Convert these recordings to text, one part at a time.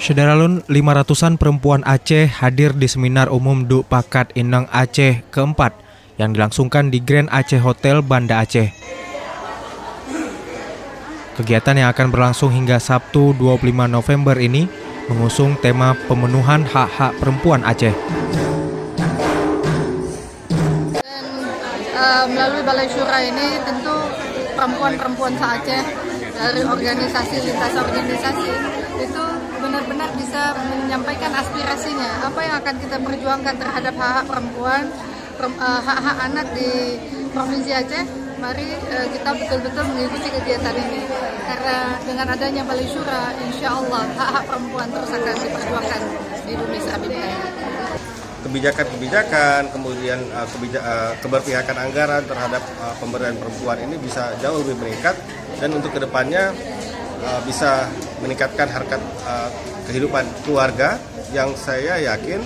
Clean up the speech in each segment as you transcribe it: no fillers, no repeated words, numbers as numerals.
Sederalun 500-an perempuan Aceh hadir di seminar umum Duk Pakat Ineng Aceh keempat yang dilangsungkan di Grand Aceh Hotel Banda Aceh. Kegiatan yang akan berlangsung hingga Sabtu 25 November ini mengusung tema pemenuhan hak-hak perempuan Aceh. Dan melalui Balai Syura ini tentu perempuan-perempuan se-Aceh dari organisasi, lintas organisasi itu benar-benar bisa menyampaikan aspirasinya, apa yang akan kita perjuangkan terhadap hak-hak perempuan, hak-hak anak di Provinsi Aceh. Mari kita betul-betul mengikuti kegiatan ini, karena dengan adanya Balai Syura, insya Allah hak-hak perempuan terus akan diperjuangkan di bumi Serabinia. Kebijakan-kebijakan, kemudian keberpihakan anggaran terhadap pemberdayaan perempuan ini bisa jauh lebih meningkat, dan untuk kedepannya bisa meningkatkan harkat kehidupan keluarga yang saya yakin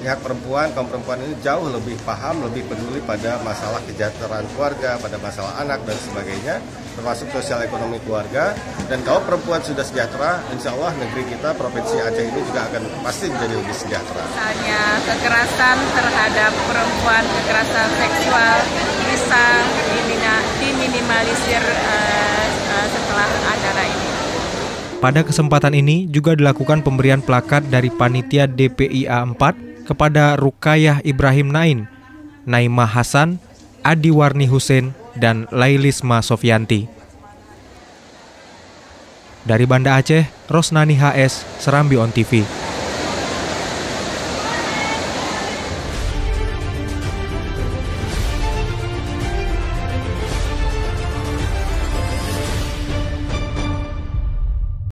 pihak perempuan, kaum perempuan ini jauh lebih paham, lebih peduli pada masalah kesejahteraan keluarga, pada masalah anak dan sebagainya, termasuk sosial ekonomi keluarga. Dan kalau perempuan sudah sejahtera, insya Allah negeri kita, Provinsi Aceh ini juga akan pasti menjadi lebih sejahtera. Misalnya kekerasan terhadap perempuan, kekerasan seksual bisa diminimalisir setelah acara ini. Pada kesempatan ini juga dilakukan pemberian plakat dari Panitia DPIA 4 kepada Rukayah Ibrahim Nain, Naimah Hasan, Adi Warni Husein, dan Lailisma Sofianti. Dari Banda Aceh, Rosnani HS, Serambi On TV.